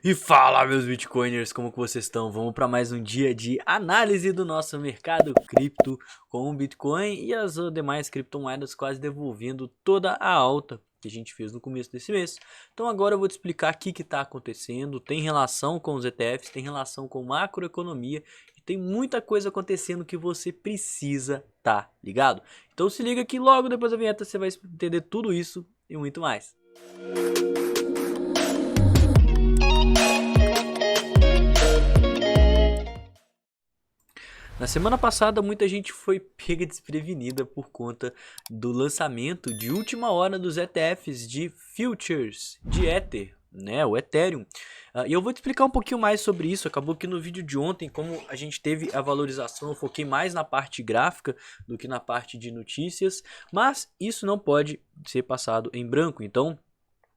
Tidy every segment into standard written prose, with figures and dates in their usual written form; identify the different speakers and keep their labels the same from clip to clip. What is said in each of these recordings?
Speaker 1: E fala, meus bitcoiners, como que vocês estão? Vamos para mais um dia de análise do nosso mercado cripto com o Bitcoin e as demais criptomoedas quase devolvendo toda a alta que a gente fez no começo desse mês. Então agora eu vou te explicar o que está acontecendo, tem relação com os ETFs, tem relação com macroeconomia e tem muita coisa acontecendo que você precisa tá ligado? Então se liga que logo depois da vinheta você vai entender tudo isso e muito mais. Na semana passada, muita gente foi pega desprevenida por conta do lançamento de última hora dos ETFs de Futures de Ether, né, o Ethereum. E eu vou te explicar um pouquinho mais sobre isso. Acabou que no vídeo de ontem, como a gente teve a valorização, eu foquei mais na parte gráfica do que na parte de notícias, mas isso não pode ser passado em branco. Então,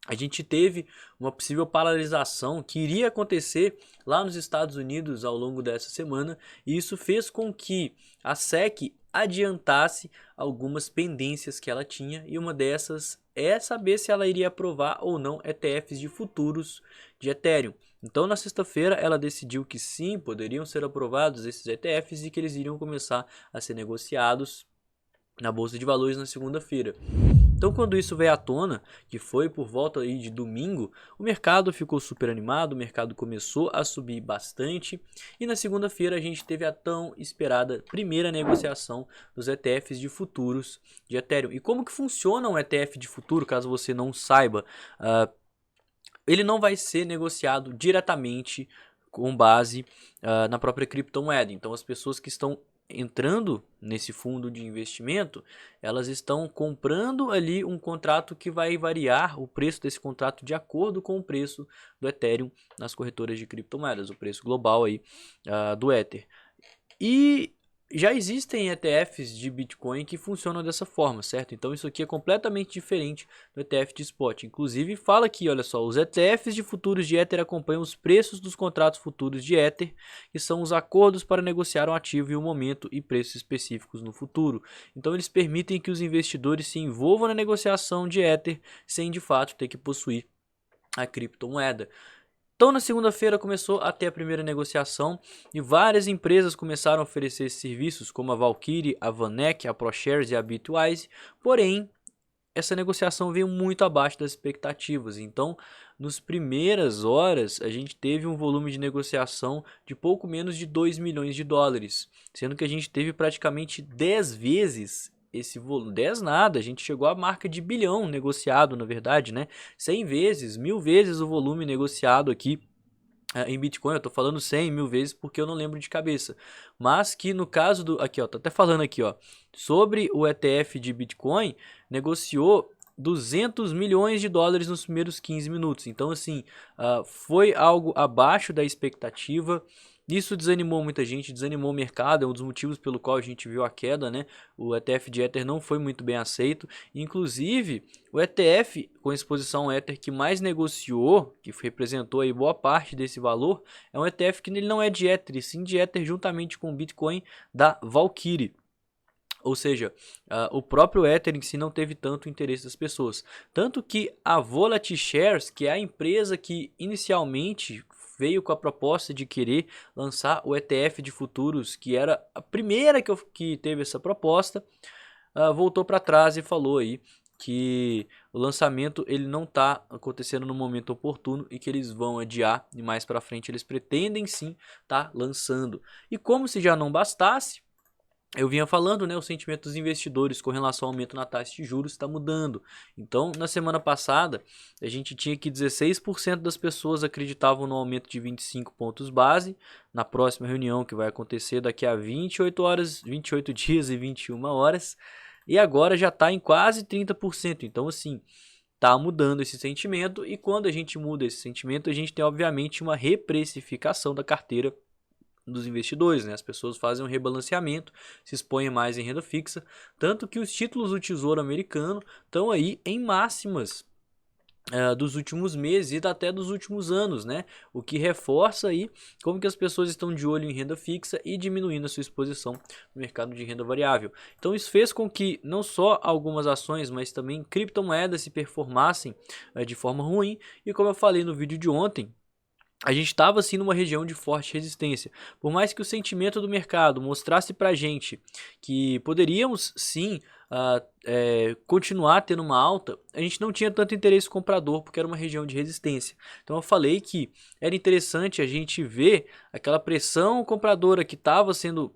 Speaker 1: a gente teve uma possível paralisação que iria acontecer lá nos Estados Unidos ao longo dessa semana, e isso fez com que a SEC adiantasse algumas pendências que ela tinha, e uma dessas é saber se ela iria aprovar ou não ETFs de futuros de Ethereum. Então, na sexta-feira, ela decidiu que sim, poderiam ser aprovados esses ETFs e que eles iriam começar a ser negociados na Bolsa de Valores na segunda-feira. Então, quando isso veio à tona, que foi por volta aí de domingo, o mercado ficou super animado, o mercado começou a subir bastante, e na segunda-feira a gente teve a tão esperada primeira negociação dos ETFs de futuros de Ethereum. E como que funciona um ETF de futuro, caso você não saiba? Ele não vai ser negociado diretamente com base na própria criptomoeda. Então, as pessoas que estão entrando nesse fundo de investimento, elas estão comprando ali um contrato que vai variar o preço desse contrato de acordo com o preço do Ethereum nas corretoras de criptomoedas, o preço global aí do Ether. E já existem ETFs de Bitcoin que funcionam dessa forma, certo? Então isso aqui é completamente diferente do ETF de spot. Inclusive fala aqui, olha só, os ETFs de futuros de Ether acompanham os preços dos contratos futuros de Ether, que são os acordos para negociar um ativo em um momento e preços específicos no futuro. Então eles permitem que os investidores se envolvam na negociação de Ether sem de fato ter que possuir a criptomoeda. Então, na segunda-feira começou a ter a primeira negociação e várias empresas começaram a oferecer esses serviços, como a Valkyrie, a Vanek, a ProShares e a Bitwise. Porém, essa negociação veio muito abaixo das expectativas. Então, nas primeiras horas, a gente teve um volume de negociação de pouco menos de 2 milhões de dólares, sendo que a gente teve praticamente 10 vezes esse volume. 10 nada, a gente chegou à marca de bilhão negociado, na verdade, né? 100 vezes, 1000 vezes o volume negociado aqui em Bitcoin. Eu tô falando 100 mil vezes porque eu não lembro de cabeça. Mas que no caso do... Aqui, ó, tá até falando aqui, ó. Sobre o ETF de Bitcoin, negociou 200 milhões de dólares nos primeiros 15 minutos. Então, assim, foi algo abaixo da expectativa. Isso desanimou muita gente, desanimou o mercado, é um dos motivos pelo qual a gente viu a queda, né? O ETF de Ether não foi muito bem aceito. Inclusive, o ETF com exposição ao Ether que mais negociou, que representou aí boa parte desse valor, é um ETF que ele não é de Ether, e sim de Ether juntamente com o Bitcoin da Valkyrie. Ou seja, o próprio Ether em si não teve tanto interesse das pessoas. Tanto que a Volatility Shares, que é a empresa que inicialmente veio com a proposta de querer lançar o ETF de futuros, que era a primeira que teve essa proposta, voltou para trás e falou aí que o lançamento ele não está acontecendo no momento oportuno e que eles vão adiar, e mais para frente eles pretendem sim estar lançando. E como se já não bastasse, eu vinha falando, né, o sentimento dos investidores com relação ao aumento na taxa de juros está mudando. Então, na semana passada, a gente tinha que 16% das pessoas acreditavam no aumento de 25 pontos base na próxima reunião que vai acontecer daqui a 28 horas, 28 dias e 21 horas, e agora já está em quase 30%. Então, assim, está mudando esse sentimento, e quando a gente muda esse sentimento, a gente tem obviamente uma reprecificação da carteira dos investidores, né? As pessoas fazem um rebalanceamento, se expõem mais em renda fixa, tanto que os títulos do Tesouro Americano estão aí em máximas dos últimos meses e até dos últimos anos, né? O que reforça aí como que as pessoas estão de olho em renda fixa e diminuindo a sua exposição no mercado de renda variável. Então isso fez com que não só algumas ações, mas também criptomoedas se performassem de forma ruim, e como eu falei no vídeo de ontem, a gente estava assim numa região de forte resistência. Por mais que o sentimento do mercado mostrasse para a gente que poderíamos sim continuar tendo uma alta, a gente não tinha tanto interesse comprador porque era uma região de resistência. Então eu falei que era interessante a gente ver aquela pressão compradora que estava sendo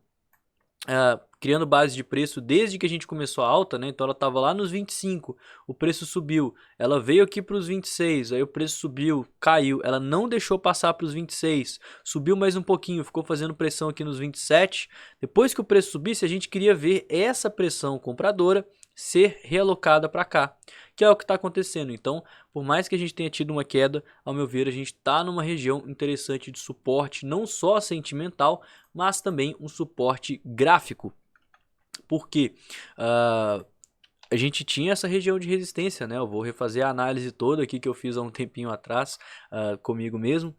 Speaker 1: criando base de preço desde que a gente começou a alta, né? Então ela estava lá nos 25, o preço subiu, ela veio aqui para os 26, aí o preço subiu, caiu, ela não deixou passar para os 26, subiu mais um pouquinho, ficou fazendo pressão aqui nos 27. Depois que o preço subisse, a gente queria ver essa pressão compradora ser realocada para cá, que é o que está acontecendo. Então, por mais que a gente tenha tido uma queda, ao meu ver, a gente está numa região interessante de suporte, não só sentimental, mas também um suporte gráfico. Porque a gente tinha essa região de resistência, né? Eu vou refazer a análise toda aqui que eu fiz há um tempinho atrás comigo mesmo.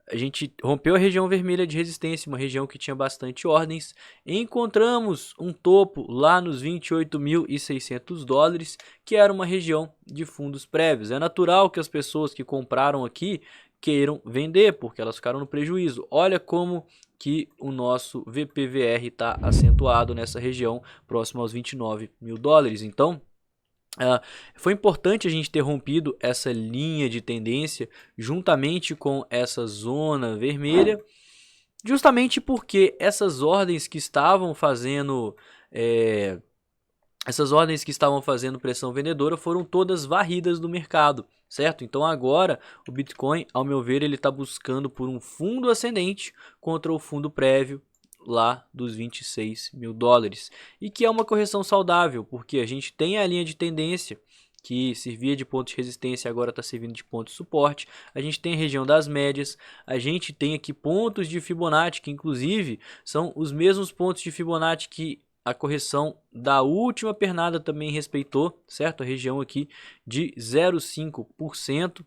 Speaker 1: A gente rompeu a região vermelha de resistência, uma região que tinha bastante ordens. Encontramos um topo lá nos 28.600 dólares, que era uma região de fundos prévios. É natural que as pessoas que compraram aqui queiram vender, porque elas ficaram no prejuízo. Olha como que o nosso VPVR está acentuado nessa região, próximo aos 29 mil dólares. Então, foi importante a gente ter rompido essa linha de tendência juntamente com essa zona vermelha, justamente porque essas ordens que estavam fazendo pressão vendedora foram todas varridas do mercado, certo? Então agora o Bitcoin, ao meu ver, ele está buscando por um fundo ascendente contra o fundo prévio lá dos 26 mil dólares, e que é uma correção saudável, porque a gente tem a linha de tendência que servia de ponto de resistência, agora está servindo de ponto de suporte. A gente tem a região das médias, a gente tem aqui pontos de Fibonacci, que inclusive são os mesmos pontos de Fibonacci que a correção da última pernada também respeitou, certo? A região aqui de 0,5%,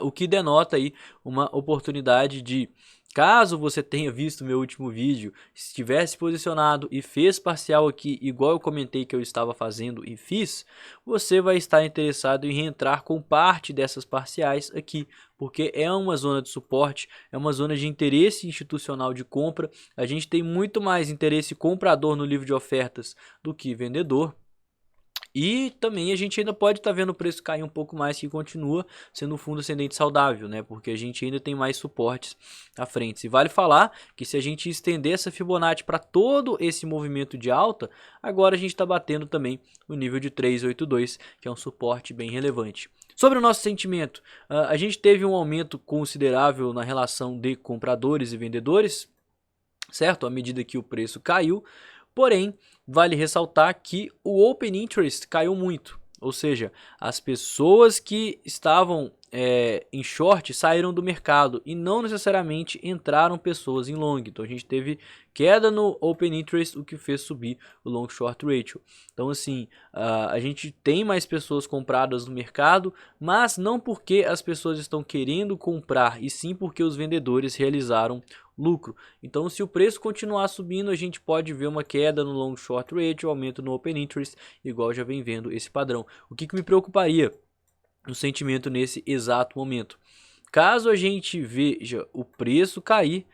Speaker 1: o que denota aí uma oportunidade de, caso você tenha visto meu último vídeo, estivesse posicionado e fez parcial aqui, igual eu comentei que eu estava fazendo e fiz, você vai estar interessado em reentrar com parte dessas parciais aqui, porque é uma zona de suporte, é uma zona de interesse institucional de compra. A gente tem muito mais interesse comprador no livro de ofertas do que vendedor. E também a gente ainda pode estar vendo o preço cair um pouco mais, que continua sendo um fundo ascendente saudável, né? Porque a gente ainda tem mais suportes à frente. E vale falar que se a gente estender essa Fibonacci para todo esse movimento de alta, agora a gente está batendo também o nível de 382, que é um suporte bem relevante. Sobre o nosso sentimento, a gente teve um aumento considerável na relação de compradores e vendedores, certo? À medida que o preço caiu. Porém, vale ressaltar que o Open Interest caiu muito, ou seja, as pessoas que estavam em short saíram do mercado e não necessariamente entraram pessoas em long. Então a gente teve queda no Open Interest, o que fez subir o Long Short Ratio. Então assim, a gente tem mais pessoas compradas no mercado, mas não porque as pessoas estão querendo comprar, e sim porque os vendedores realizaram lucro. Então se o preço continuar subindo, a gente pode ver uma queda no Long Short Ratio, aumento no Open Interest, igual já vem vendo esse padrão. O que me preocuparia no sentimento nesse exato momento? Caso a gente veja o preço cair,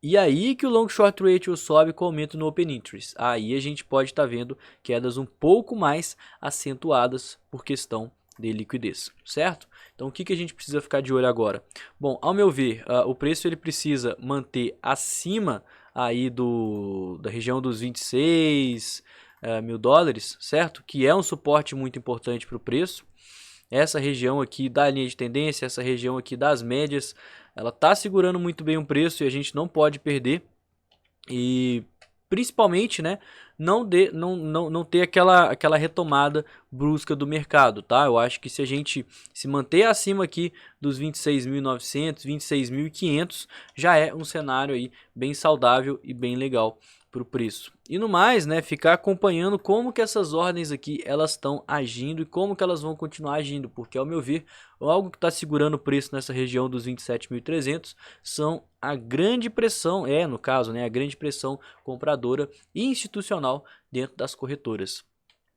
Speaker 1: e aí que o Long Short Ratio sobe com aumento no Open Interest, aí a gente pode estar vendo quedas um pouco mais acentuadas por questão de liquidez, certo? Então o que a gente precisa ficar de olho agora? Bom, ao meu ver, o preço ele precisa manter acima aí da região dos 26 mil dólares, certo? Que é um suporte muito importante para o preço. Essa região aqui da linha de tendência, essa região aqui das médias, ela está segurando muito bem o preço e a gente não pode perder. E principalmente, né, não ter aquela retomada brusca do mercado, tá? Eu acho que se a gente se manter acima aqui dos 26.900, 26.500, já é um cenário aí bem saudável e bem legal para o preço. E no mais, né, ficar acompanhando como que essas ordens aqui elas estão agindo e como que elas vão continuar agindo, porque ao meu ver, algo que está segurando o preço nessa região dos 27.300 são a grande pressão, no caso, né, a grande pressão compradora e institucional dentro das corretoras.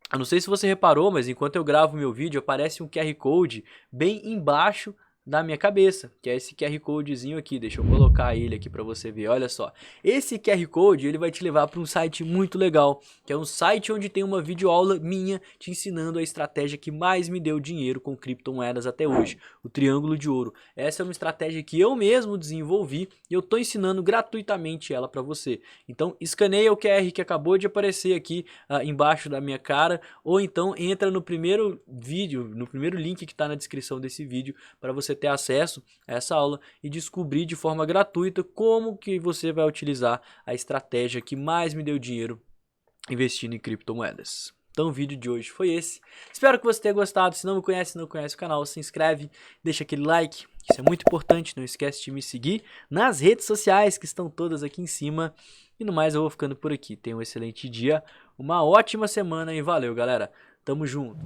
Speaker 1: Eu não sei se você reparou, mas enquanto eu gravo meu vídeo, aparece um QR Code bem embaixo da minha cabeça, que é esse QR Codezinho aqui. Deixa eu colocar ele aqui para você ver, olha só. Esse QR Code, ele vai te levar para um site muito legal, que é um site onde tem uma videoaula minha te ensinando a estratégia que mais me deu dinheiro com criptomoedas até hoje, o Triângulo de Ouro. Essa é uma estratégia que eu mesmo desenvolvi e eu tô ensinando gratuitamente ela para você. Então, escaneia o QR que acabou de aparecer aqui embaixo da minha cara, ou então entra no primeiro vídeo, no primeiro link que está na descrição desse vídeo, para você ter acesso a essa aula e descobrir de forma gratuita como que você vai utilizar a estratégia que mais me deu dinheiro investindo em criptomoedas. Então o vídeo de hoje foi esse. Espero que você tenha gostado. Se não me conhece, não conhece o canal, se inscreve, deixa aquele like, isso é muito importante. Não esquece de me seguir nas redes sociais que estão todas aqui em cima. E no mais eu vou ficando por aqui. Tenha um excelente dia, uma ótima semana e valeu, galera. Tamo junto.